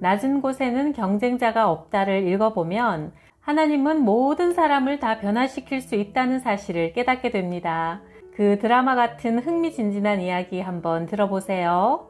낮은 곳에는 경쟁자가 없다를 읽어보면 하나님은 모든 사람을 다 변화시킬 수 있다는 사실을 깨닫게 됩니다. 그 드라마 같은 흥미진진한 이야기 한번 들어보세요.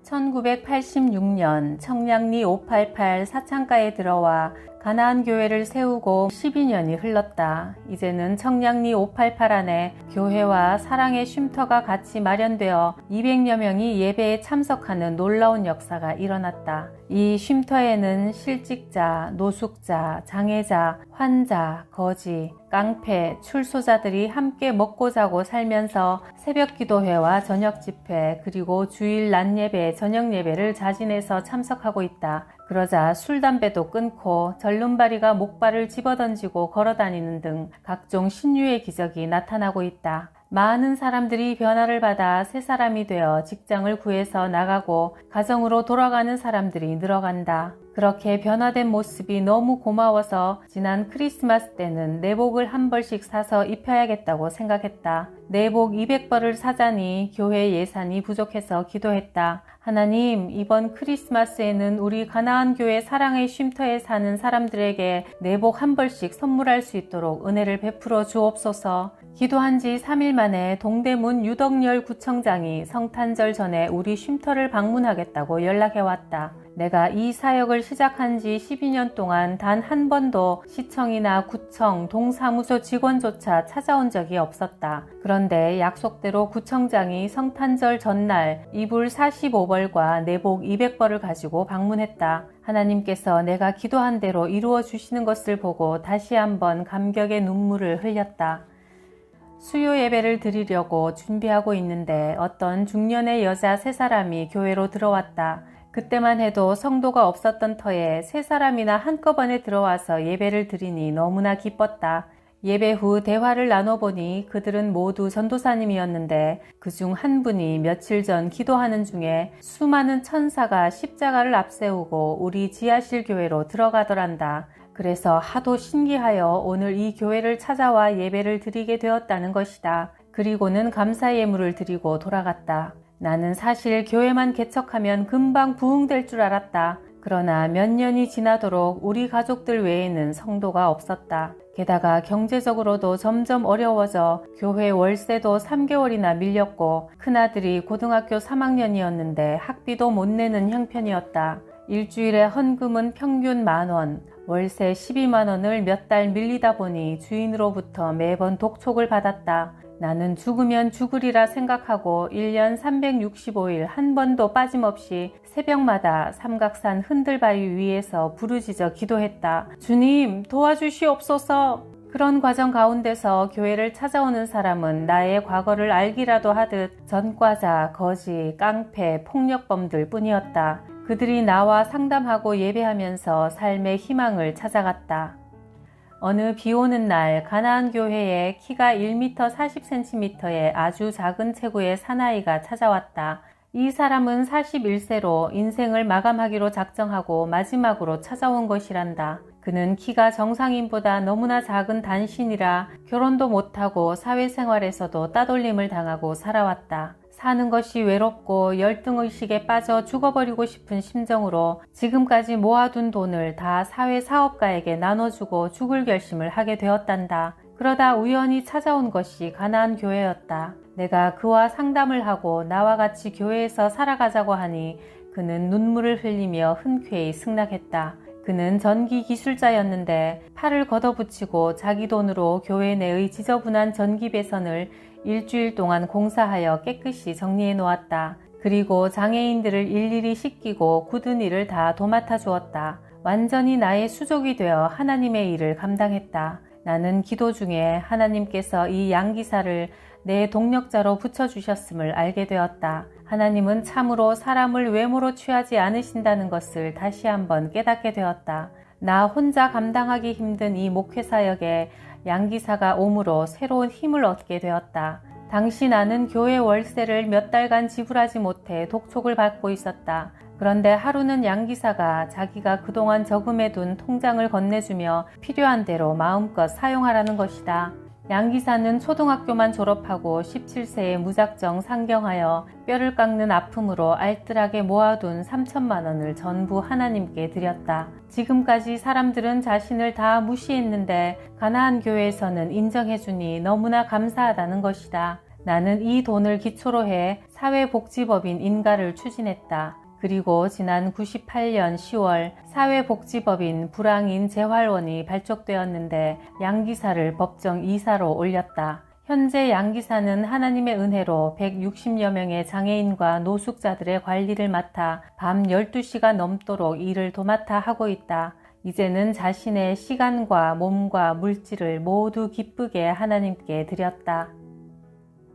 1986년 청량리 588 사창가에 들어와 가나안 교회를 세우고 12년이 흘렀다. 이제는 청량리 588 안에 교회와 사랑의 쉼터가 같이 마련되어 200여 명이 예배에 참석하는 놀라운 역사가 일어났다. 이 쉼터에는 실직자, 노숙자, 장애자, 환자, 거지, 깡패, 출소자들이 함께 먹고 자고 살면서 새벽 기도회와 저녁 집회 그리고 주일 낮 예배, 저녁 예배를 자진해서 참석하고 있다. 그러자 술, 담배도 끊고 절름발이가 목발을 집어던지고 걸어다니는 등 각종 신유의 기적이 나타나고 있다. 많은 사람들이 변화를 받아 새 사람이 되어 직장을 구해서 나가고 가정으로 돌아가는 사람들이 늘어간다. 그렇게 변화된 모습이 너무 고마워서 지난 크리스마스 때는 내복을 한 벌씩 사서 입혀야겠다고 생각했다. 내복 200벌을 사자니 교회 예산이 부족해서 기도했다. 하나님, 이번 크리스마스에는 우리 가나안 교회 사랑의 쉼터에 사는 사람들에게 내복 한 벌씩 선물할 수 있도록 은혜를 베풀어 주옵소서. 기도한 지 3일 만에 동대문 유덕열 구청장이 성탄절 전에 우리 쉼터를 방문하겠다고 연락해왔다. 내가 이 사역을 시작한 지 12년 동안 단 한 번도 시청이나 구청, 동사무소 직원조차 찾아온 적이 없었다. 그런데 약속대로 구청장이 성탄절 전날 이불 45벌과 내복 200벌을 가지고 방문했다. 하나님께서 내가 기도한 대로 이루어 주시는 것을 보고 다시 한번 감격의 눈물을 흘렸다. 수요 예배를 드리려고 준비하고 있는데 어떤 중년의 여자 세 사람이 교회로 들어왔다. 그때만 해도 성도가 없었던 터에 세 사람이나 한꺼번에 들어와서 예배를 드리니 너무나 기뻤다. 예배 후 대화를 나눠보니 그들은 모두 전도사님이었는데 그중 한 분이 며칠 전 기도하는 중에 수많은 천사가 십자가를 앞세우고 우리 지하실 교회로 들어가더란다. 그래서 하도 신기하여 오늘 이 교회를 찾아와 예배를 드리게 되었다는 것이다. 그리고는 감사 예물을 드리고 돌아갔다. 나는 사실 교회만 개척하면 금방 부흥될 줄 알았다. 그러나 몇 년이 지나도록 우리 가족들 외에는 성도가 없었다. 게다가 경제적으로도 점점 어려워져 교회 월세도 3개월이나 밀렸고 큰아들이 고등학교 3학년이었는데 학비도 못 내는 형편이었다. 일주일에 헌금은 평균 10,000원, 월세 12만원을 몇 달 밀리다 보니 주인으로부터 매번 독촉을 받았다. 나는 죽으면 죽으리라 생각하고 1년 365일 한 번도 빠짐없이 새벽마다 삼각산 흔들바위 위에서 부르짖어 기도했다. 주님, 도와주시옵소서. 그런 과정 가운데서 교회를 찾아오는 사람은 나의 과거를 알기라도 하듯 전과자, 거지, 깡패, 폭력범들 뿐이었다. 그들이 나와 상담하고 예배하면서 삶의 희망을 찾아갔다. 어느 비오는 날 가나안 교회에 키가 1m 40cm의 아주 작은 체구의 사나이가 찾아왔다. 이 사람은 41세로 인생을 마감하기로 작정하고 마지막으로 찾아온 것이란다. 그는 키가 정상인보다 너무나 작은 단신이라 결혼도 못하고 사회생활에서도 따돌림을 당하고 살아왔다. 사는 것이 외롭고 열등의식에 빠져 죽어버리고 싶은 심정으로 지금까지 모아둔 돈을 다 사회사업가에게 나눠주고 죽을 결심을 하게 되었단다. 그러다 우연히 찾아온 것이 가나안 교회였다. 내가 그와 상담을 하고 나와 같이 교회에서 살아가자고 하니 그는 눈물을 흘리며 흔쾌히 승낙했다. 그는 전기 기술자였는데 팔을 걷어붙이고 자기 돈으로 교회 내의 지저분한 전기 배선을 일주일 동안 공사하여 깨끗이 정리해 놓았다. 그리고 장애인들을 일일이 씻기고 굳은 일을 다 도맡아 주었다. 완전히 나의 수족이 되어 하나님의 일을 감당했다. 나는 기도 중에 하나님께서 이 양기사를 내 동력자로 붙여주셨음을 알게 되었다. 하나님은 참으로 사람을 외모로 취하지 않으신다는 것을 다시 한번 깨닫게 되었다. 나 혼자 감당하기 힘든 이 목회사역에 양기사가 옴으로 새로운 힘을 얻게 되었다. 당시 나는 교회 월세를 몇 달간 지불하지 못해 독촉을 받고 있었다. 그런데 하루는 양기사가 자기가 그동안 저금해둔 통장을 건네주며 필요한 대로 마음껏 사용하라는 것이다. 양 기사는 초등학교만 졸업하고 17세에 무작정 상경하여 뼈를 깎는 아픔으로 알뜰하게 모아둔 3천만 원을 전부 하나님께 드렸다. 지금까지 사람들은 자신을 다 무시했는데 가나안 교회에서는 인정해주니 너무나 감사하다는 것이다. 나는 이 돈을 기초로 해 사회복지법인 인가를 추진했다. 그리고 지난 98년 10월 사회복지법인 불황인 재활원이 발족되었는데 양기사를 법정 이사로 올렸다. 현재 양기사는 하나님의 은혜로 160여 명의 장애인과 노숙자들의 관리를 맡아 밤 12시가 넘도록 일을 도맡아 하고 있다. 이제는 자신의 시간과 몸과 물질을 모두 기쁘게 하나님께 드렸다.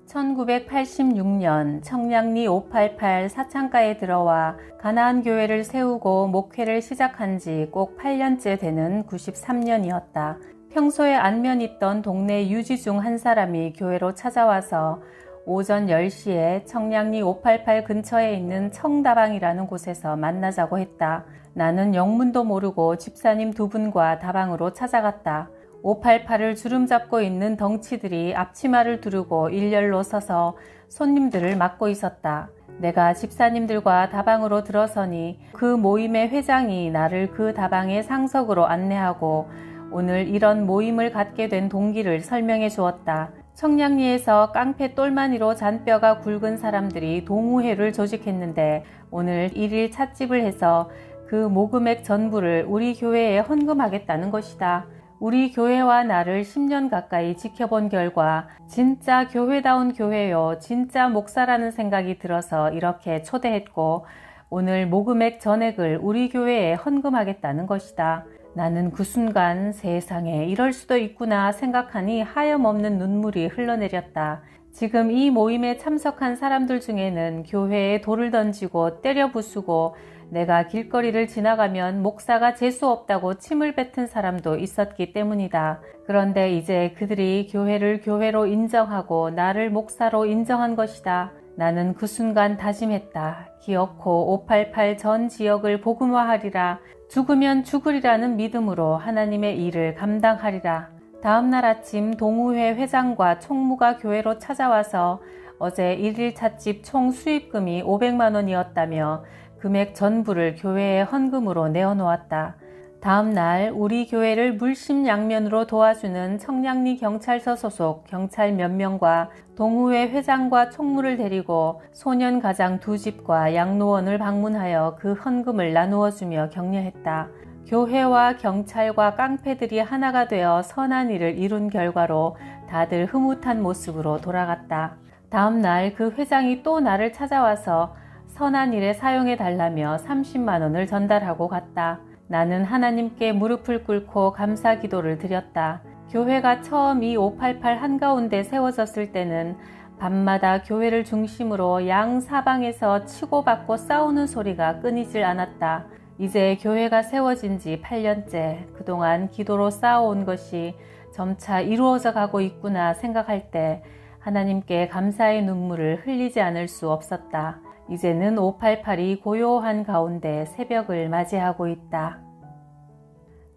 1986년 청량리 588 사창가에 들어와 가나안 교회를 세우고 목회를 시작한 지 꼭 8년째 되는 93년이었다. 평소에 안면 있던 동네 유지 중 한 사람이 교회로 찾아와서 오전 10시에 청량리 588 근처에 있는 청다방이라는 곳에서 만나자고 했다. 나는 영문도 모르고 집사님 두 분과 다방으로 찾아갔다. 588을 주름잡고 있는 덩치들이 앞치마를 두르고 일렬로 서서 손님들을 맞고 있었다. 내가 집사님들과 다방으로 들어서니 그 모임의 회장이 나를 그 다방의 상석으로 안내하고 오늘 이런 모임을 갖게 된 동기를 설명해 주었다. 청량리에서 깡패 똘마니로 잔뼈가 굵은 사람들이 동우회를 조직했는데 오늘 1일 찻집을 해서 그 모금액 전부를 우리 교회에 헌금하겠다는 것이다. 우리 교회와 나를 10년 가까이 지켜본 결과 진짜 교회다운 교회요, 진짜 목사라는 생각이 들어서 이렇게 초대했고 오늘 모금액 전액을 우리 교회에 헌금하겠다는 것이다. 나는 그 순간 세상에 이럴 수도 있구나 생각하니 하염없는 눈물이 흘러내렸다. 지금 이 모임에 참석한 사람들 중에는 교회에 돌을 던지고 때려 부수고 내가 길거리를 지나가면 목사가 재수 없다고 침을 뱉은 사람도 있었기 때문이다. 그런데 이제 그들이 교회를 교회로 인정하고 나를 목사로 인정한 것이다. 나는 그 순간 다짐했다. 기어코 588 전 지역을 복음화하리라. 죽으면 죽으리라는 믿음으로 하나님의 일을 감당하리라. 다음날 아침 동우회 회장과 총무가 교회로 찾아와서 어제 1일 찻집 총 수입금이 500만 원이었다며 금액 전부를 교회에 헌금으로 내어놓았다. 다음날 우리 교회를 물심양면으로 도와주는 청량리 경찰서 소속 경찰 몇 명과 동우회 회장과 총무를 데리고 소년가장 2집과 양로원을 방문하여 그 헌금을 나누어주며 격려했다. 교회와 경찰과 깡패들이 하나가 되어 선한 일을 이룬 결과로 다들 흐뭇한 모습으로 돌아갔다. 다음날 그 회장이 또 나를 찾아와서 선한 일에 사용해 달라며 30만 원을 전달하고 갔다. 나는 하나님께 무릎을 꿇고 감사 기도를 드렸다. 교회가 처음 이 588 한가운데 세워졌을 때는 밤마다 교회를 중심으로 양 사방에서 치고받고 싸우는 소리가 끊이질 않았다. 이제 교회가 세워진 지 8년째 그동안 기도로 쌓아온 것이 점차 이루어져 가고 있구나 생각할 때 하나님께 감사의 눈물을 흘리지 않을 수 없었다. 이제는 588이 고요한 가운데 새벽을 맞이하고 있다.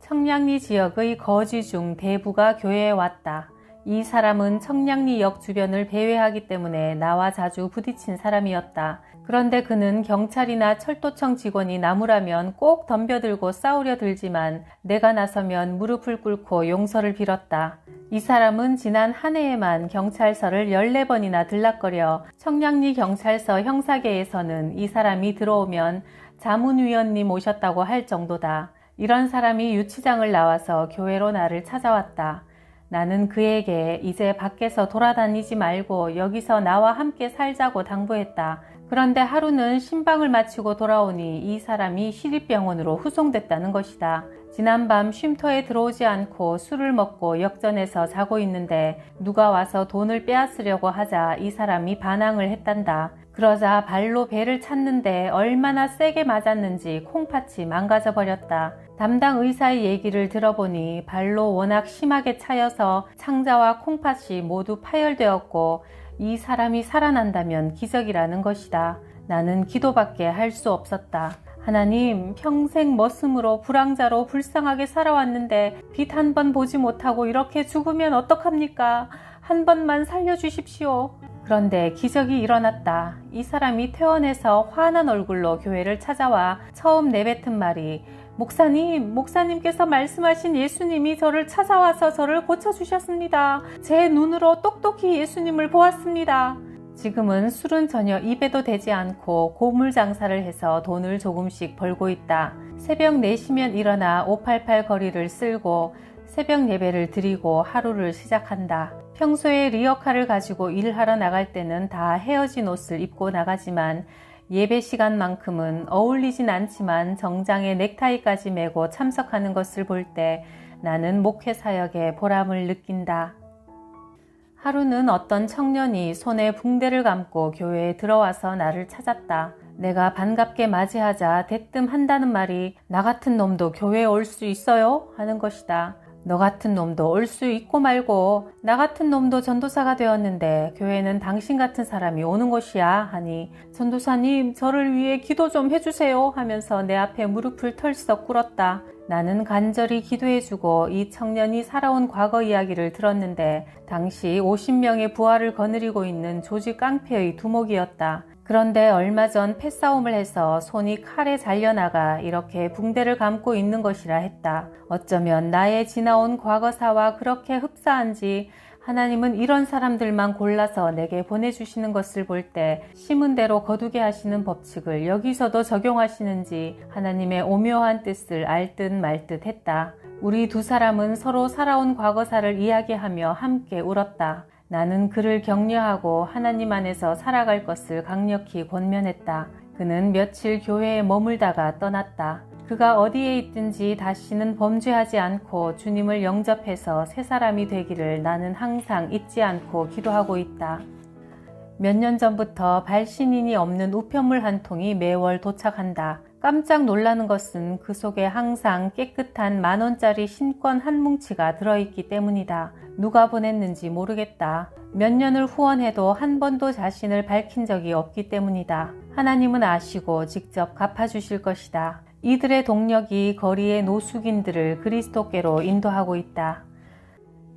청량리 지역의 거지 중 대부가 교회에 왔다. 이 사람은 청량리역 주변을 배회하기 때문에 나와 자주 부딪힌 사람이었다. 그런데 그는 경찰이나 철도청 직원이 나무라면 꼭 덤벼들고 싸우려 들지만 내가 나서면 무릎을 꿇고 용서를 빌었다. 이 사람은 지난 한 해에만 경찰서를 14번이나 들락거려 청량리 경찰서 형사계에서는 이 사람이 들어오면 자문위원님 오셨다고 할 정도다. 이런 사람이 유치장을 나와서 교회로 나를 찾아왔다. 나는 그에게 이제 밖에서 돌아다니지 말고 여기서 나와 함께 살자고 당부했다. 그런데 하루는 신방을 마치고 돌아오니 이 사람이 시립병원으로 후송됐다는 것이다. 지난밤 쉼터에 들어오지 않고 술을 먹고 역전해서 자고 있는데 누가 와서 돈을 빼앗으려고 하자 이 사람이 반항을 했단다. 그러자 발로 배를 찼는데 얼마나 세게 맞았는지 콩팥이 망가져 버렸다. 담당 의사의 얘기를 들어보니 발로 워낙 심하게 차여서 창자와 콩팥이 모두 파열되었고 이 사람이 살아난다면 기적이라는 것이다. 나는 기도밖에 할 수 없었다. 하나님, 평생 머슴으로 불황자로 불쌍하게 살아왔는데 빛 한 번 보지 못하고 이렇게 죽으면 어떡합니까? 한 번만 살려주십시오. 그런데 기적이 일어났다. 이 사람이 퇴원해서 환한 얼굴로 교회를 찾아와 처음 내뱉은 말이 목사님, 목사님께서 말씀하신 예수님이 저를 찾아와서 저를 고쳐주셨습니다. 제 눈으로 똑똑히 예수님을 보았습니다. 지금은 술은 전혀 입에도 대지 않고 고물 장사를 해서 돈을 조금씩 벌고 있다. 새벽 4시면 일어나 588 거리를 쓸고 새벽 예배를 드리고 하루를 시작한다. 평소에 리어카를 가지고 일하러 나갈 때는 다 헤어진 옷을 입고 나가지만 예배 시간만큼은 어울리진 않지만 정장에 넥타이까지 메고 참석하는 것을 볼 때 나는 목회 사역에 보람을 느낀다. 하루는 어떤 청년이 손에 붕대를 감고 교회에 들어와서 나를 찾았다. 내가 반갑게 맞이하자 대뜸 한다는 말이 나 같은 놈도 교회에 올 수 있어요? 하는 것이다. 너 같은 놈도 올 수 있고 말고 나 같은 놈도 전도사가 되었는데 교회는 당신 같은 사람이 오는 곳이야 하니 전도사님 저를 위해 기도 좀 해주세요 하면서 내 앞에 무릎을 털썩 꿇었다. 나는 간절히 기도해주고 이 청년이 살아온 과거 이야기를 들었는데 당시 50명의 부하를 거느리고 있는 조지 깡패의 두목이었다. 그런데 얼마 전 패싸움을 해서 손이 칼에 잘려나가 이렇게 붕대를 감고 있는 것이라 했다. 어쩌면 나의 지나온 과거사와 그렇게 흡사한지 하나님은 이런 사람들만 골라서 내게 보내주시는 것을 볼 때 심은 대로 거두게 하시는 법칙을 여기서도 적용하시는지 하나님의 오묘한 뜻을 알 듯 말 듯 했다. 우리 두 사람은 서로 살아온 과거사를 이야기하며 함께 울었다. 나는 그를 격려하고 하나님 안에서 살아갈 것을 강력히 권면했다. 그는 며칠 교회에 머물다가 떠났다. 그가 어디에 있든지 다시는 범죄하지 않고 주님을 영접해서 새 사람이 되기를 나는 항상 잊지 않고 기도하고 있다. 몇 년 전부터 발신인이 없는 우편물 한 통이 매월 도착한다. 깜짝 놀라는 것은 그 속에 항상 깨끗한 10,000원짜리 신권 한 뭉치가 들어있기 때문이다. 누가 보냈는지 모르겠다. 몇 년을 후원해도 한 번도 자신을 밝힌 적이 없기 때문이다. 하나님은 아시고 직접 갚아주실 것이다. 이들의 동력이 거리의 노숙인들을 그리스도께로 인도하고 있다.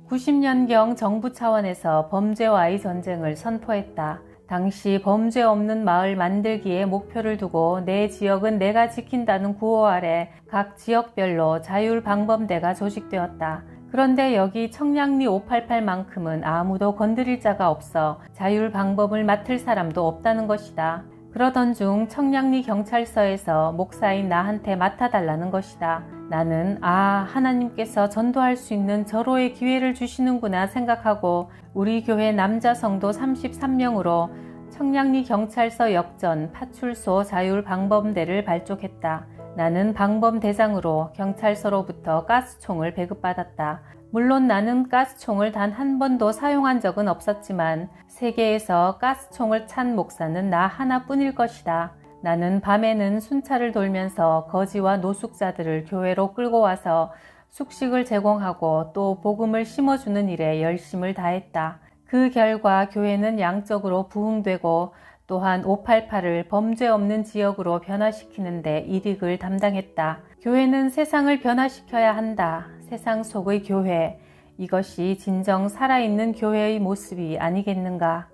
90년경 정부 차원에서 범죄와의 전쟁을 선포했다. 당시 범죄 없는 마을 만들기에 목표를 두고 내 지역은 내가 지킨다는 구호 아래 각 지역별로 자율방범대가 조직되었다. 그런데 여기 청량리 588만큼은 아무도 건드릴 자가 없어 자율방범을 맡을 사람도 없다는 것이다. 그러던 중 청량리 경찰서에서 목사인 나한테 맡아달라는 것이다. 나는 하나님께서 전도할 수 있는 절호의 기회를 주시는구나 생각하고 우리 교회 남자 성도 33명으로 청량리 경찰서 역전 파출소 자율방범대를 발족했다. 나는 방범대장으로 경찰서로부터 가스총을 배급받았다. 물론 나는 가스총을 단 한 번도 사용한 적은 없었지만 세계에서 가스총을 찬 목사는 나 하나뿐일 것이다. 나는 밤에는 순찰을 돌면서 거지와 노숙자들을 교회로 끌고 와서 숙식을 제공하고 또 복음을 심어주는 일에 열심을 다했다. 그 결과 교회는 양적으로 부흥되고 또한 588을 범죄 없는 지역으로 변화시키는 데 일익을 담당했다. 교회는 세상을 변화시켜야 한다. 세상 속의 교회, 이것이 진정 살아있는 교회의 모습이 아니겠는가.